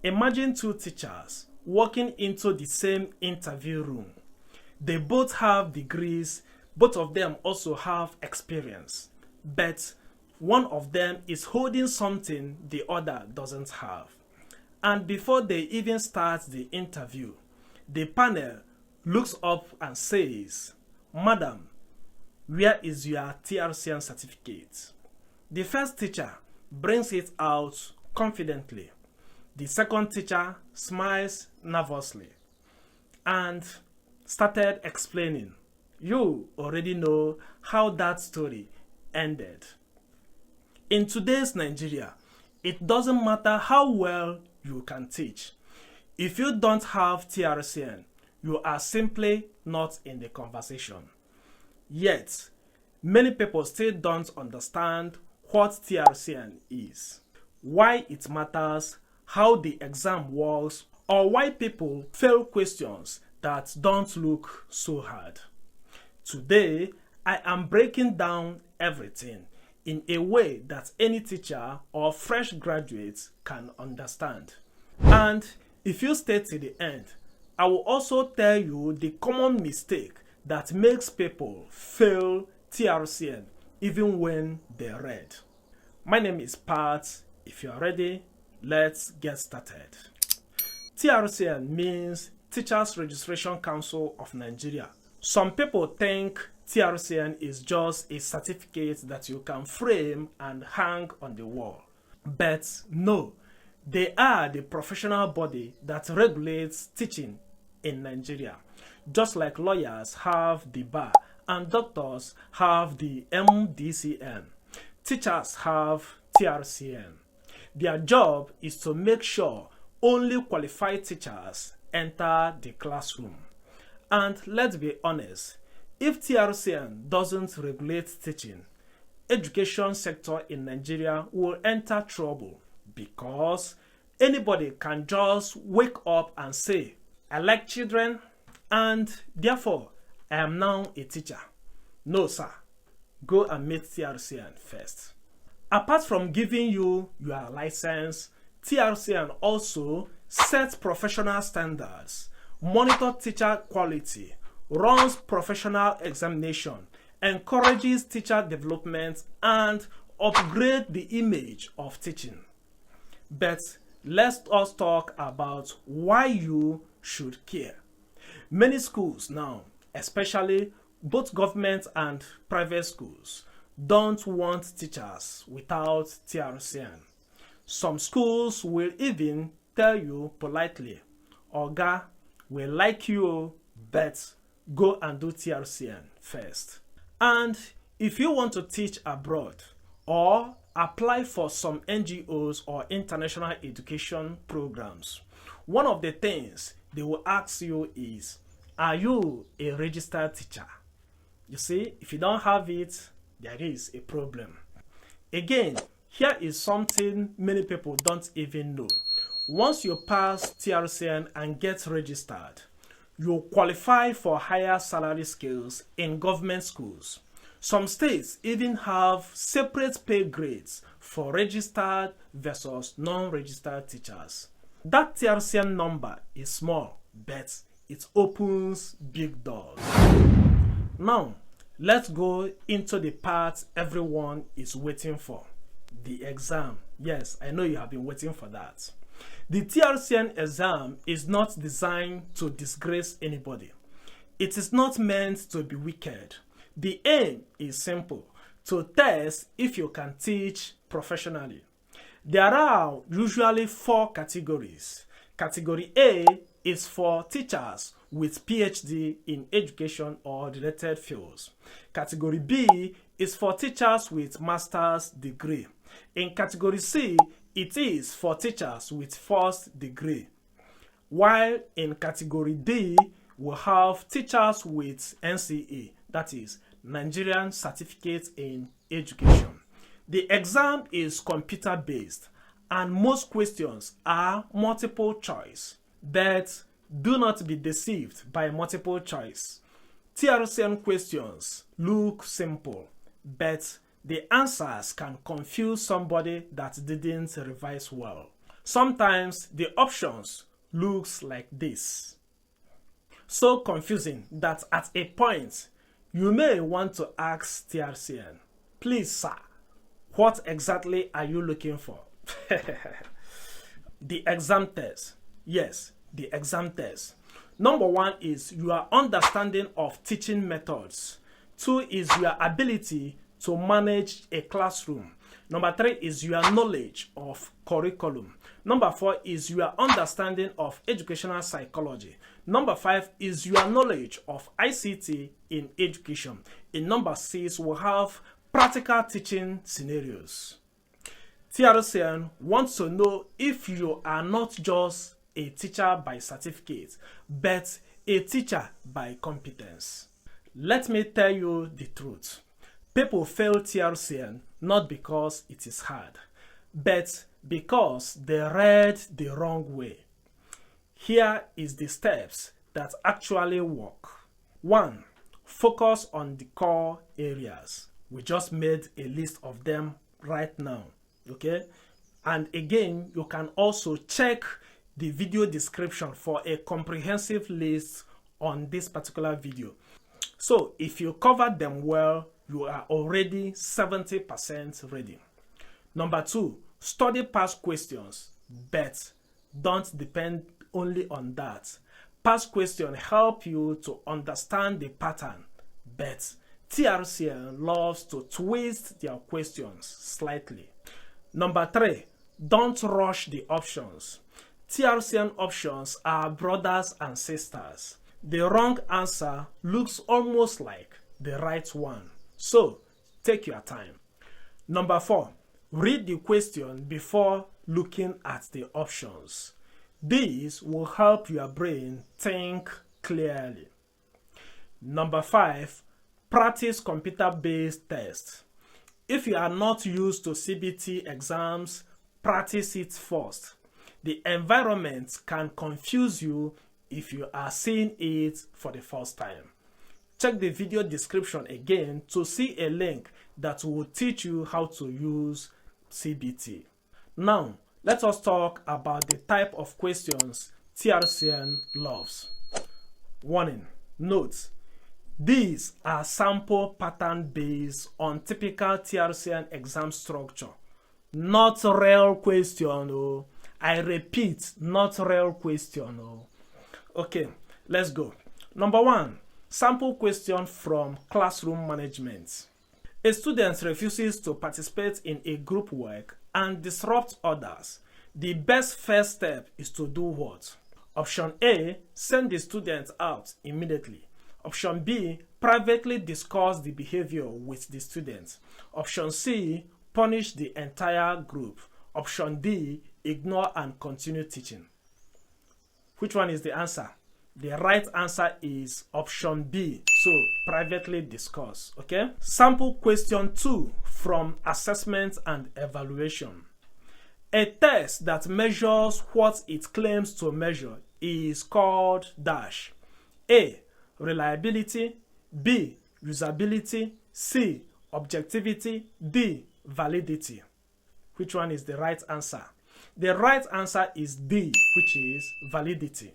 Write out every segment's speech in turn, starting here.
Imagine two teachers walking into the same interview room. They both have degrees, both of them also have experience, but one of them is holding something the other doesn't have. And before they even start the interview, the panel looks up and says, "Madam, where is your TRCN certificate?" The first teacher brings it out confidently. The second teacher smiles nervously and started explaining. You already know how that story ended. In today's Nigeria, it doesn't matter how well you can teach. If you don't have TRCN, you are simply not in the conversation. Yet, many people still don't understand what TRCN is, why it matters, how the exam works, or why people fail questions that don't look so hard. Today, I am breaking down everything in a way that any teacher or fresh graduate can understand. And if you stay till the end, I will also tell you the common mistake that makes people fail TRCN even when they read. My name is Pat. If you are ready, let's get started. TRCN means Teachers Registration Council of Nigeria. Some people think TRCN is just a certificate that you can frame and hang on the wall. But no, they are the professional body that regulates teaching in Nigeria. Just like lawyers have the bar and doctors have the MDCN, teachers have TRCN. Their job is to make sure only qualified teachers enter the classroom. And let's be honest, if TRCN doesn't regulate teaching, education sector in Nigeria will enter trouble because anybody can just wake up and say, "I like children and therefore I am now a teacher." No, sir. Go and meet TRCN first. Apart from giving you your license, TRCN also sets professional standards, monitors teacher quality, runs professional examination, encourages teacher development, and upgrades the image of teaching. But let us talk about why you should care. Many schools now, especially both government and private schools, don't want teachers without TRCN. Some schools will even tell you politely, "Oga, we like you, but go and do TRCN first." And if you want to teach abroad or apply for some NGOs or international education programs, one of the things they will ask you is, are you a registered teacher? You see, if you don't have it, there is a problem. Again, here is something many people don't even know. Once you pass TRCN and get registered, you qualify for higher salary scales in government schools. Some states even have separate pay grades for registered versus non-registered teachers. That TRCN number is small, but it opens big doors. Now, let's go into the part everyone is waiting for, the exam. Yes, I know you have been waiting for that. The TRCN exam is not designed to disgrace anybody. It is not meant to be wicked. The aim is simple: to test if you can teach professionally. There are usually 4 categories. Category A is for teachers with PhD in education or related fields. Category B is for teachers with master's degree. In Category C, it is for teachers with first degree. While in Category D, we have teachers with NCE, that is Nigerian Certificate in Education. The exam is computer-based and most questions are multiple choice. But do not be deceived by multiple choice. TRCN questions look simple, but the answers can confuse somebody that didn't revise well. Sometimes the options looks like this. So confusing that at a point you may want to ask TRCN, please sir, what exactly are you looking for? The exam test. Yes, the exam test. Number 1 is your understanding of teaching methods. 2 is your ability to manage a classroom. Number 3 is your knowledge of curriculum. Number 4 is your understanding of educational psychology. Number 5 is your knowledge of ICT in education. In number 6, we have practical teaching scenarios. TRCN wants to know if you are not just a teacher by certificate, but a teacher by competence. Let me tell you the truth. People fail TRCN not because it is hard, but because they read the wrong way. Here is the steps that actually work. 1. Focus on the core areas. We just made a list of them right now. Okay? And again, you can also check the video description for a comprehensive list on this particular video. So if you cover them well, you are already 70% ready. Number 2, study past questions, but don't depend only on that. Past questions help you to understand the pattern, but TRCN loves to twist their questions slightly. Number 3, don't rush the options. TRCN options are brothers and sisters. The wrong answer looks almost like the right one. So, take your time. Number 4, read the question before looking at the options. This will help your brain think clearly. Number 5, practice computer-based tests. If you are not used to CBT exams, practice it first. The environment can confuse you if you are seeing it for the first time. Check the video description again to see a link that will teach you how to use CBT. Now, let us talk about the type of questions TRCN loves. Warning, note, these are sample pattern based on typical TRCN exam structure. Not real question, oh. I repeat, not real question, oh. Okay, let's go. Number 1, sample question from classroom management. A student refuses to participate in a group work and disrupt others. The best first step is to do what? Option A, send the student out immediately. Option B, privately discuss the behavior with the student. Option C, punish the entire group. Option D, ignore and continue teaching. Which one is the answer? The right answer is option B. So, privately discuss. Okay? Sample question 2 from assessment and evaluation. A test that measures what it claims to measure is called dash. A, reliability. B, usability. C, objectivity. D, validity. Which one is the right answer? The right answer is D, which is validity.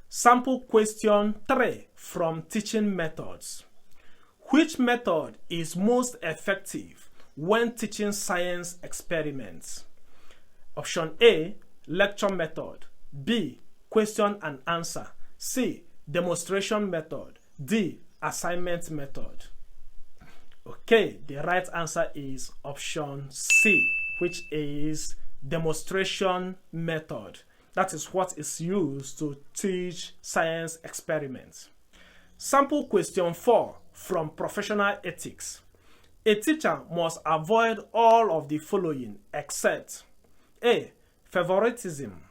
Sample question 3 from teaching methods. Which method is most effective when teaching science experiments? Option A, lecture method. B, question and answer. C, demonstration method. D, assignment method. Okay, the right answer is option C, which is demonstration method. That is what is used to teach science experiments. Sample question 4 from professional ethics. A teacher must avoid all of the following except A, favoritism.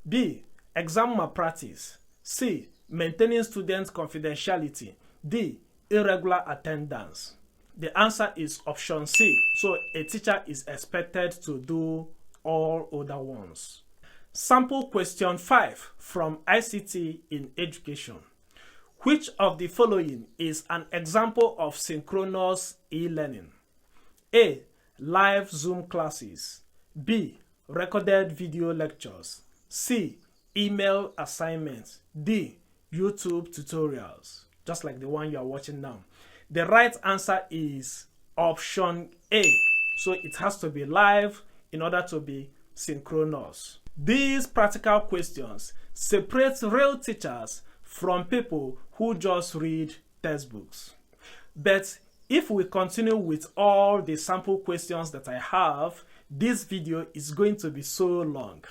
B, exam malpractice. C, maintaining student confidentiality. D, irregular attendance. The answer is option C. So a teacher is expected to do all other ones. Sample question 5 from ICT in education. Which of the following is an example of synchronous e-learning? A, live Zoom classes. B, recorded video lectures. C. Email assignments. D. YouTube tutorials, just like the one you are watching now. The right answer is option A. So it has to be live in order to be synchronous. These practical questions separate real teachers from people who just read textbooks. But if we continue with all the sample questions that I have, this video is going to be so long.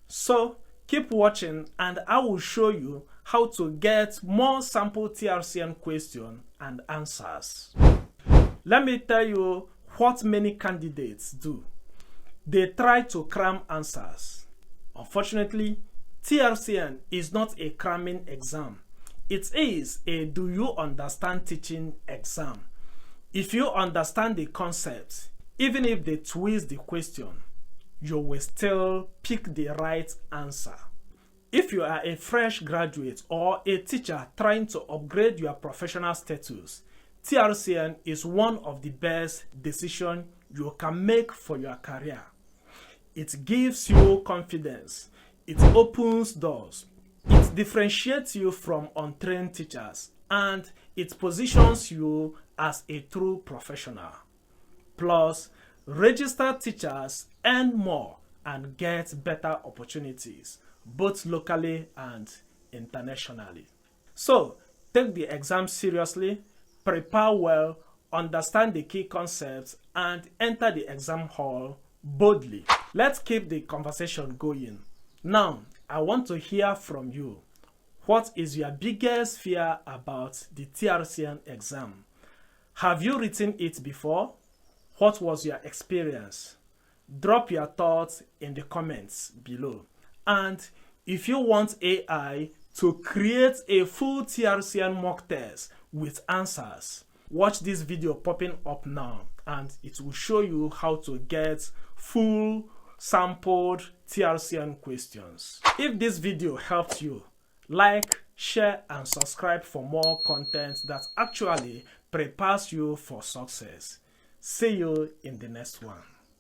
So keep watching and I will show you how to get more sample TRCN questions and answers. Let me tell you what many candidates do. They try to cram answers. Unfortunately, TRCN is not a cramming exam. It is a do you understand teaching exam. If you understand the concept, even if they twist the question, you will still pick the right answer. If you are a fresh graduate or a teacher trying to upgrade your professional status, TRCN is one of the best decisions you can make for your career. It gives you confidence, it opens doors, it differentiates you from untrained teachers, and it positions you as a true professional. Plus, registered teachers earn more and get better opportunities, both locally and internationally. So, take the exam seriously, prepare well, understand the key concepts, and enter the exam hall boldly. Let's keep the conversation going. Now, I want to hear from you. What is your biggest fear about the TRCN exam? Have you written it before? What was your experience? Drop your thoughts in the comments below. And if you want AI to create a full TRCN mock test with answers, watch this video popping up now and it will show you how to get full sampled TRCN questions. If this video helped you, like, share and subscribe for more content that actually prepares you for success. See you in the next one.